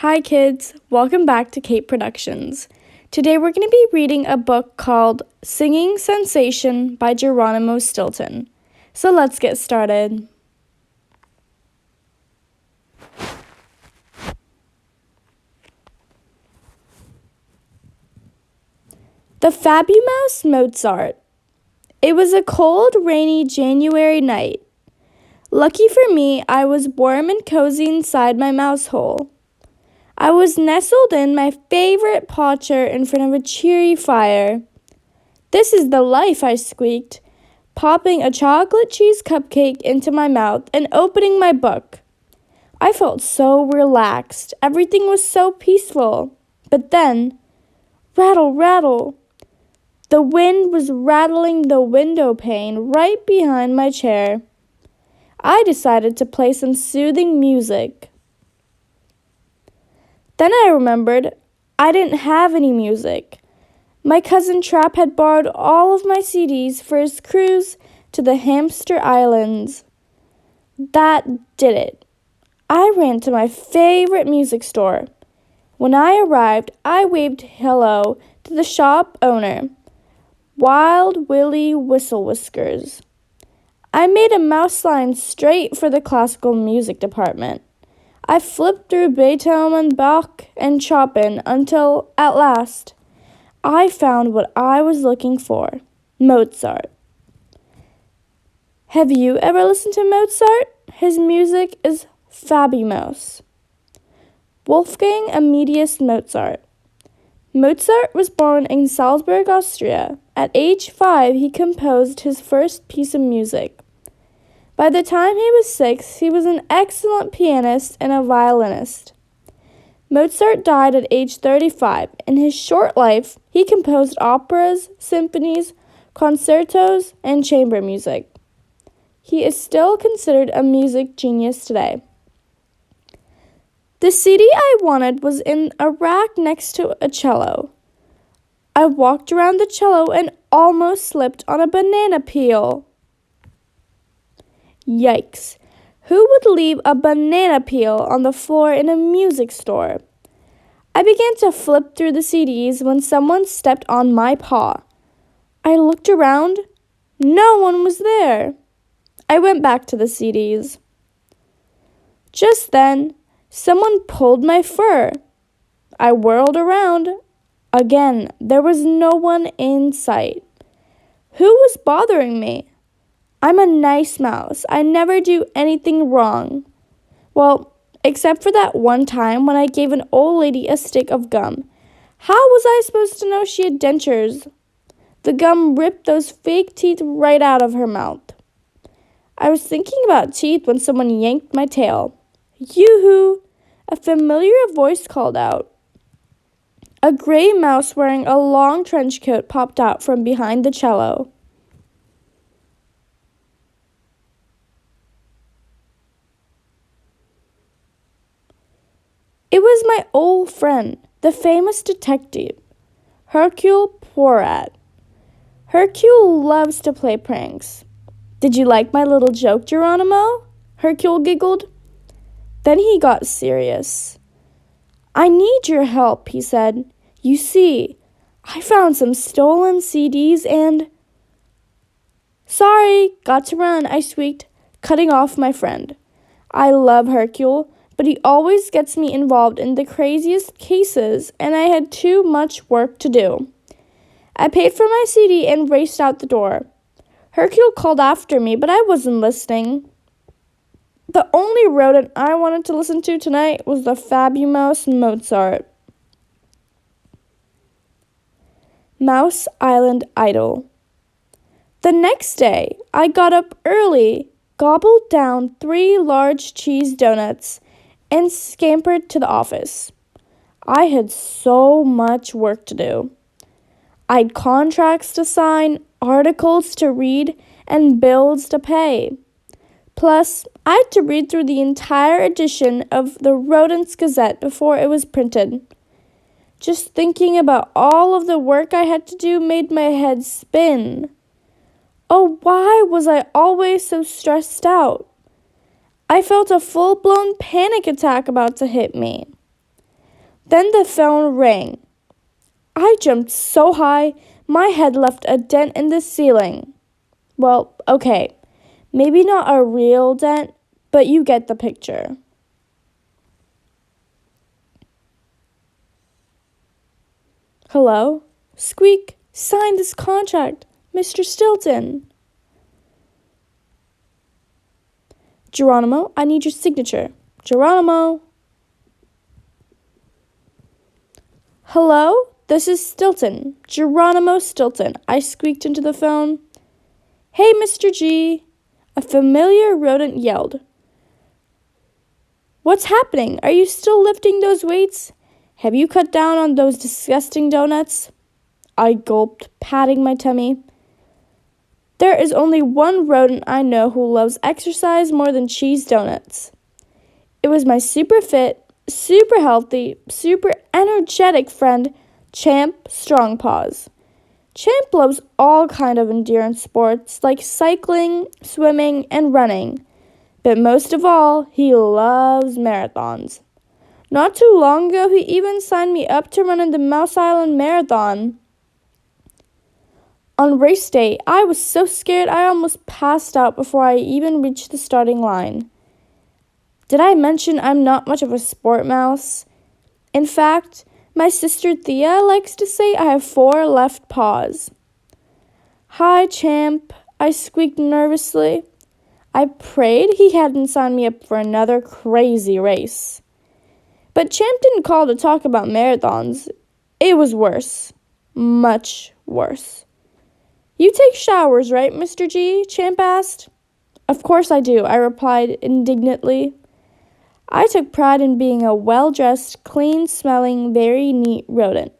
Hi kids, welcome back to Kate Productions. Today we're going to be reading a book called Singing Sensation by Geronimo Stilton. So let's get started. The Fabulous Mozart. It was a cold, rainy January night. Lucky for me, I was warm and cozy inside my mouse hole. I was nestled in my favorite paw chair in front of a cheery fire. "This is the life," I squeaked, popping a chocolate cheese cupcake into my mouth and opening my book. I felt so relaxed. Everything was so peaceful. But then, rattle, rattle. The wind was rattling the window pane right behind my chair. I decided to play some soothing music. Then I remembered I didn't have any music. My cousin Trap had borrowed all of my CDs for his cruise to the Hamster Islands. That did it. I ran to my favorite music store. When I arrived, I waved hello to the shop owner, Wild Willie Whistle Whiskers. I made a mouse line straight for the classical music department. I flipped through Beethoven, Bach, and Chopin until, at last, I found what I was looking for: Mozart. Have you ever listened to Mozart? His music is fabulous. Wolfgang Amadeus Mozart. Mozart was born in Salzburg, Austria. At age 5, he composed his first piece of music. By the time he was 6, he was an excellent pianist and a violinist. Mozart died at age 35. In his short life, he composed operas, symphonies, concertos, and chamber music. He is still considered a music genius today. The CD I wanted was in a rack next to a cello. I walked around the cello and almost slipped on a banana peel. Yikes. Who would leave a banana peel on the floor in a music store? I began to flip through the CDs when someone stepped on my paw. I looked around. No one was there. I went back to the CDs. Just then, someone pulled my fur. I whirled around. Again, there was no one in sight. Who was bothering me? I'm a nice mouse. I never do anything wrong. Well, except for that one time when I gave an old lady a stick of gum. How was I supposed to know she had dentures? The gum ripped those fake teeth right out of her mouth. I was thinking about teeth when someone yanked my tail. Yoo-hoo! A familiar voice called out. A gray mouse wearing a long trench coat popped out from behind the cello. It was my old friend, the famous detective, Hercule Poirot. Hercule loves to play pranks. "Did you like my little joke, Geronimo?" Hercule giggled. Then he got serious. "I need your help," he said. "You see, I found some stolen CDs and—" "Sorry, got to run," I squeaked, cutting off my friend. I love Hercule, but he always gets me involved in the craziest cases, and I had too much work to do. I paid for my CD and raced out the door. Hercule called after me, but I wasn't listening. The only rodent I wanted to listen to tonight was the fabulous Mozart. Mouse Island Idol. The next day, I got up early, gobbled down 3 large cheese donuts, and scampered to the office. I had so much work to do. I'd contracts to sign, articles to read, and bills to pay. Plus, I had to read through the entire edition of the Rodents Gazette before it was printed. Just thinking about all of the work I had to do made my head spin. Oh, why was I always so stressed out? I felt a full-blown panic attack about to hit me. Then the phone rang. I jumped so high, my head left a dent in the ceiling. Well, okay, maybe not a real dent, but you get the picture. Hello? Squeak, sign this contract, Mr. Stilton. Geronimo, I need your signature. Geronimo. Hello? This is Stilton. Geronimo Stilton. I squeaked into the phone. Hey, Mr. G. A familiar rodent yelled. What's happening? Are you still lifting those weights? Have you cut down on those disgusting donuts? I gulped, patting my tummy. There is only one rodent I know who loves exercise more than cheese donuts. It was my super fit, super healthy, super energetic friend, Champ Strongpaws. Champ loves all kind of endurance sports like cycling, swimming, and running. But most of all, he loves marathons. Not too long ago, he even signed me up to run in the Mouse Island Marathon. On race day, I was so scared I almost passed out before I even reached the starting line. Did I mention I'm not much of a sport mouse? In fact, my sister Thea likes to say I have 4 left paws. Hi, Champ, I squeaked nervously. I prayed he hadn't signed me up for another crazy race. But Champ didn't call to talk about marathons. It was worse. Much worse. You take showers, right, Mr. G? Champ asked. Of course I do, I replied indignantly. I took pride in being a well-dressed, clean-smelling, very neat rodent.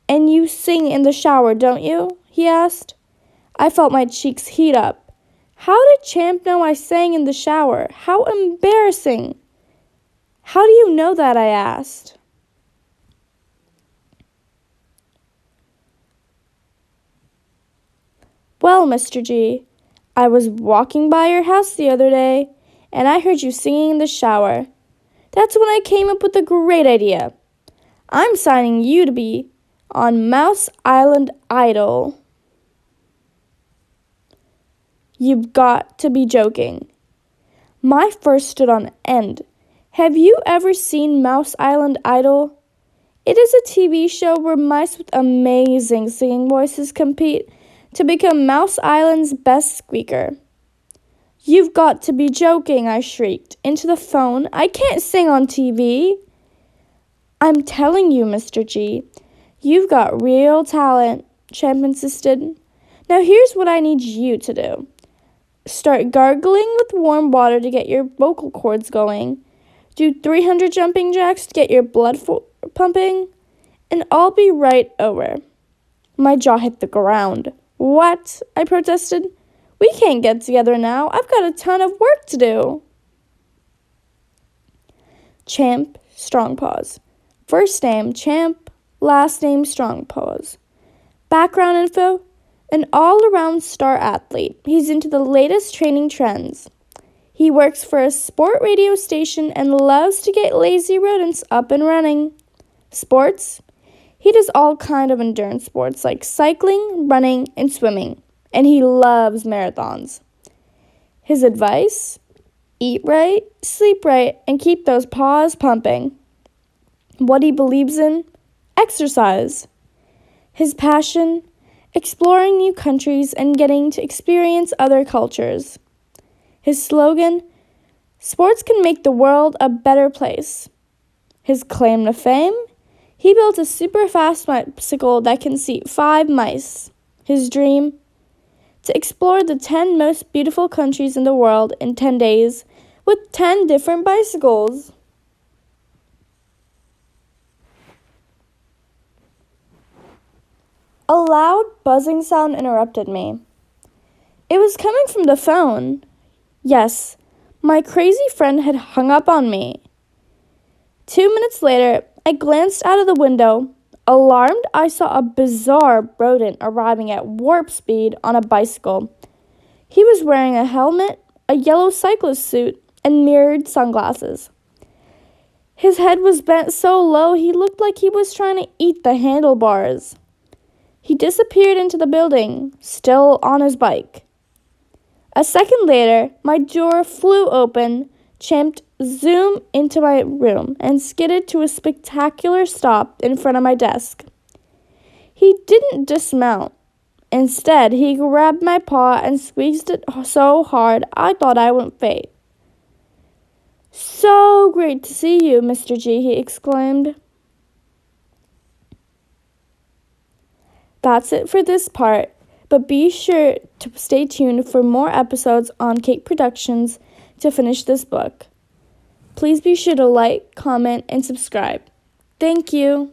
And you sing in the shower, don't you? He asked. I felt my cheeks heat up. How did Champ know I sang in the shower? How embarrassing! How do you know that? I asked. Well, Mr. G, I was walking by your house the other day, and I heard you singing in the shower. That's when I came up with a great idea. I'm signing you to be on Mouse Island Idol. You've got to be joking. My fur stood on end. Have you ever seen Mouse Island Idol? It is a TV show where mice with amazing singing voices compete to become Mouse Island's best squeaker. You've got to be joking, I shrieked into the phone. I can't sing on TV. I'm telling you, Mr. G, you've got real talent, Champ insisted. Now here's what I need you to do. Start gargling with warm water to get your vocal cords going. Do 300 jumping jacks to get your blood pumping. And I'll be right over. My jaw hit the ground. What? I protested. We can't get together now. I've got a ton of work to do. Champ Strongpaws. First name Champ, last name Strongpaws. Background info. An all-around star athlete. He's into the latest training trends. He works for a sport radio station and loves to get lazy rodents up and running. Sports? He does all kind of endurance sports like cycling, running, and swimming. And he loves marathons. His advice? Eat right, sleep right, and keep those paws pumping. What he believes in? Exercise. His passion? Exploring new countries and getting to experience other cultures. His slogan, sports can make the world a better place. His claim to fame, he built a super fast bicycle that can seat 5 mice. His dream, to explore the 10 most beautiful countries in the world in 10 days with 10 different bicycles. A loud buzzing sound interrupted me. It was coming from the phone. Yes, my crazy friend had hung up on me. 2 minutes later, I glanced out of the window. Alarmed, I saw a bizarre rodent arriving at warp speed on a bicycle. He was wearing a helmet, a yellow cyclist suit, and mirrored sunglasses. His head was bent so low he looked like he was trying to eat the handlebars. He disappeared into the building, still on his bike. A second later, my door flew open, champed zoom into my room, and skidded to a spectacular stop in front of my desk. He didn't dismount. Instead, he grabbed my paw and squeezed it so hard I thought I would faint. "So great to see you, Mr. G," he exclaimed. That's it for this part, but be sure to stay tuned for more episodes on Cake Productions to finish this book. Please be sure to like, comment, and subscribe. Thank you.